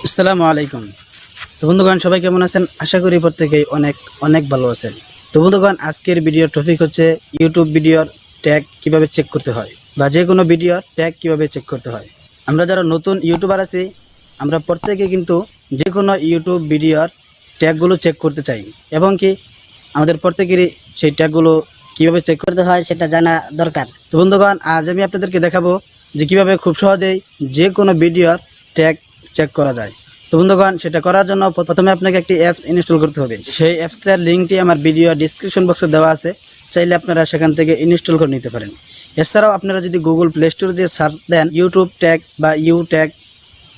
আসসালামু আলাইকুম। তো বন্ধুগণ, সবাই কেমন আছেন? আশা করি প্রত্যেকেই অনেক অনেক ভালো আছেন। তো বন্ধুগণ, আজকের ভিডিওর টপিক হচ্ছে ইউটিউব ভিডিওর ট্যাগ কিভাবে চেক করতে হয় বা যে কোনো ভিডিওর ট্যাগ কিভাবে চেক করতে হয়। আমরা যারা নতুন ইউটিউবার আছি, আমরা প্রত্যেকে কিন্তু যে কোনো ইউটিউব ভিডিওর ট্যাগগুলো চেক করতে চাই এবং কি আমাদের প্রত্যেকেরই সেই ট্যাগগুলো কীভাবে চেক করতে হয় সেটা জানা দরকার। তো বন্ধুগণ, আজ আমি আপনাদেরকে দেখাবো যে কীভাবে খুব সহজেই যে কোনো ভিডিওর ট্যাগ চেক করা যায়। তো বন্ধুগণ, সেটা করার জন্য প্রথমে আপনাকে একটি অ্যাপস ইনস্টল করতে হবে। সেই অ্যাপসের লিঙ্কটি আমার ভিডিও ডিসক্রিপশন বক্সে দেওয়া আছে, চাইলে আপনারা সেখান থেকে ইনস্টল করে নিতে পারেন। এছাড়াও আপনারা যদি গুগল প্লে স্টোরে দিয়ে সার্চ দেন ইউটিউব ট্যাগ বা ইউ ট্যাগ,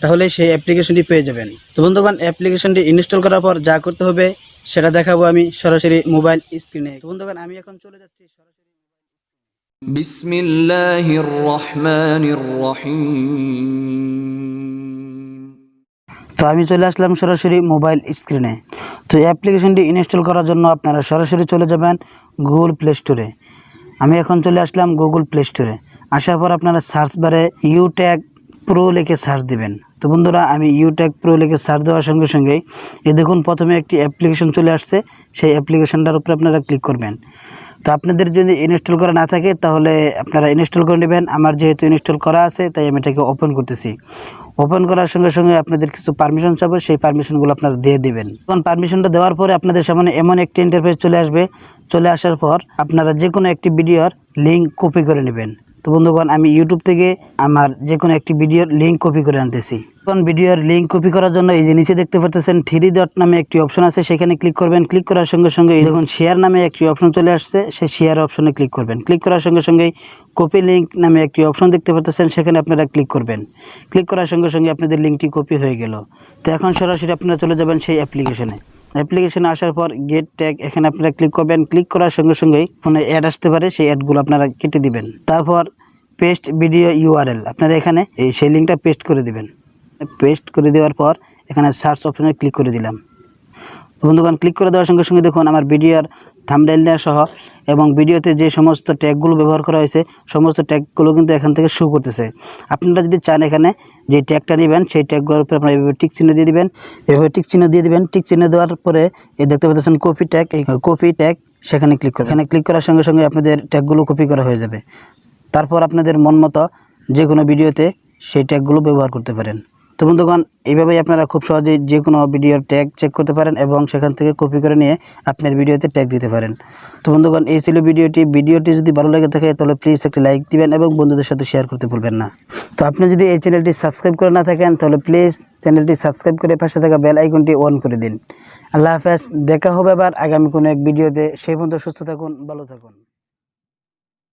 তাহলে সেই অ্যাপ্লিকেশনটি পেয়ে যাবেন। তো বন্ধুগণ, অ্যাপ্লিকেশনটি ইনস্টল করার পর যা করতে হবে সেটা দেখাবো আমি সরাসরি মোবাইল স্ক্রিনে। তো বন্ধুগণ, আমি এখন চলে যাচ্ছি সরাসরি। বিসমিল্লাহির রহমানির রহিম। তো আমি চলে আসলাম সরাসরি মোবাইল স্ক্রিনে। তো অ্যাপ্লিকেশনটি ইনস্টল করার জন্য আপনারা সরাসরি চলে যাবেন গুগল প্লে স্টোরে। আমি এখন চলে আসলাম গুগল প্লে স্টোরে। আসার পর আপনারা সার্চ বারে ইউ ট্যাগ প্রো লিখে সার্চ দিবেন। তো বন্ধুরা, আমি ইউ ট্যাগ প্রো লিখে সার্চ দেওয়ার সঙ্গে সঙ্গেই দেখুন প্রথমে একটি অ্যাপ্লিকেশন চলে আসছে। সেই অ্যাপ্লিকেশনটার উপরে আপনারা ক্লিক করবেন। তো আপনাদের যদি ইনস্টল করা না থাকে তাহলে আপনারা ইনস্টল করে নেবেন। আমার যেহেতু ইনস্টল করা আছে তাই আমি এটাকে ওপেন করতেছি। ওপেন করার সঙ্গে সঙ্গে আপনাদের কিছু পারমিশন চাবে, সেই পারমিশনগুলো আপনারা দিয়ে দেবেন। তখন পারমিশনটা দেওয়ার পরে আপনাদের সামনে এমন একটি ইন্টারফেস চলে আসবে। চলে আসার পর আপনারা যে কোনো একটি ভিডিওর লিঙ্ক কপি করে নেবেন। তো বন্ধুগণ, আমি ইউটিউব থেকে আমার যে কোনো একটি ভিডিওর লিঙ্ক কপি করে আনতেছি। এখন ভিডিওর লিঙ্ক কপি করার জন্য এই যে নিচে দেখতে পাচ্ছেন 3 ডট নামে একটি অপশন আছে, সেখানে ক্লিক করবেন। ক্লিক করার সঙ্গে সঙ্গে এই দেখুন শেয়ার নামে একটি অপশন চলে আসছে, সেই শেয়ার অপশনে ক্লিক করবেন। ক্লিক করার সঙ্গে সঙ্গেই কপি লিঙ্ক নামে একটি অপশন দেখতে পাচ্ছেন, সেখানে আপনারা ক্লিক করবেন। ক্লিক করার সঙ্গে সঙ্গে আপনাদের লিঙ্কটি কপি হয়ে গেল। তো এখন সরাসরি আপনারা চলে যাবেন সেই অ্যাপ্লিকেশনে আসার পর গেট ট্যাগ, এখানে আপনারা ক্লিক করবেন। ক্লিক করার সঙ্গে সঙ্গেই ফোনে অ্যাড আসতে পারে, সেই অ্যাডগুলো আপনারা কেটে দিবেন। তারপর পেস্ট ভিডিও ইউআরএল, আপনারা এখানে সেই লিঙ্কটা পেস্ট করে দিবেন। পেস্ট করে দেওয়ার পর এখানে সার্চ অপশনে ক্লিক করে দিলাম। বন্ধুগণ, ক্লিক করে দেওয়ার সঙ্গে সঙ্গে দেখুন আমার ভিডিওর থাম্বনেইল সহ এবং ভিডিওতে যে সমস্ত ট্যাগগুলো ব্যবহার করা হয়েছে সমস্ত ট্যাগগুলো কিন্তু এখান থেকে শো করতেছে। আপনারা যদি চান এখানে যে ট্যাগটা নেবেন সেই ট্যাগগুলোর উপরে আপনারা এভাবে টিক চিহ্ন দিয়ে দিবেন। এভাবে টিক চিহ্ন দিয়ে দিবেন। টিক চিহ্ন দেওয়ার পরে এই দেখতে পাচ্ছেন কপি ট্যাগ, এই কপি ট্যাগ সেখানে ক্লিক করবেন। এখানে ক্লিক করার সঙ্গে সঙ্গে আপনাদের ট্যাগগুলো কপি করা হয়ে যাবে। তারপর আপনাদের মন মতো যে কোনো ভিডিওতে সেই ট্যাগগুলো ব্যবহার করতে পারেন। তো বন্ধুগণ, এইভাবেই আপনারা খুব সহজেই যে কোনো ভিডিওর ট্যাগ চেক করতে পারেন এবং সেখান থেকে কপি করে নিয়ে আপনার ভিডিওতে ট্যাগ দিতে পারেন। তো বন্ধুগণ, এই ছিল ভিডিওটি যদি ভালো লেগে থাকে তাহলে প্লিজ একটি লাইক দিবেন এবং বন্ধুদের সাথে শেয়ার করতে ভুলবেন না। তো আপনি যদি এই চ্যানেলটি সাবস্ক্রাইব করে না থাকেন তাহলে প্লিজ চ্যানেলটি সাবস্ক্রাইব করে পাশে থাকা বেল আইকনটি অন করে দিন। আল্লাহ হাফেজ। দেখা হবে আবার আগামী কোনো এক ভিডিওতে। সেই পর্যন্ত সুস্থ থাকুন, ভালো থাকুন।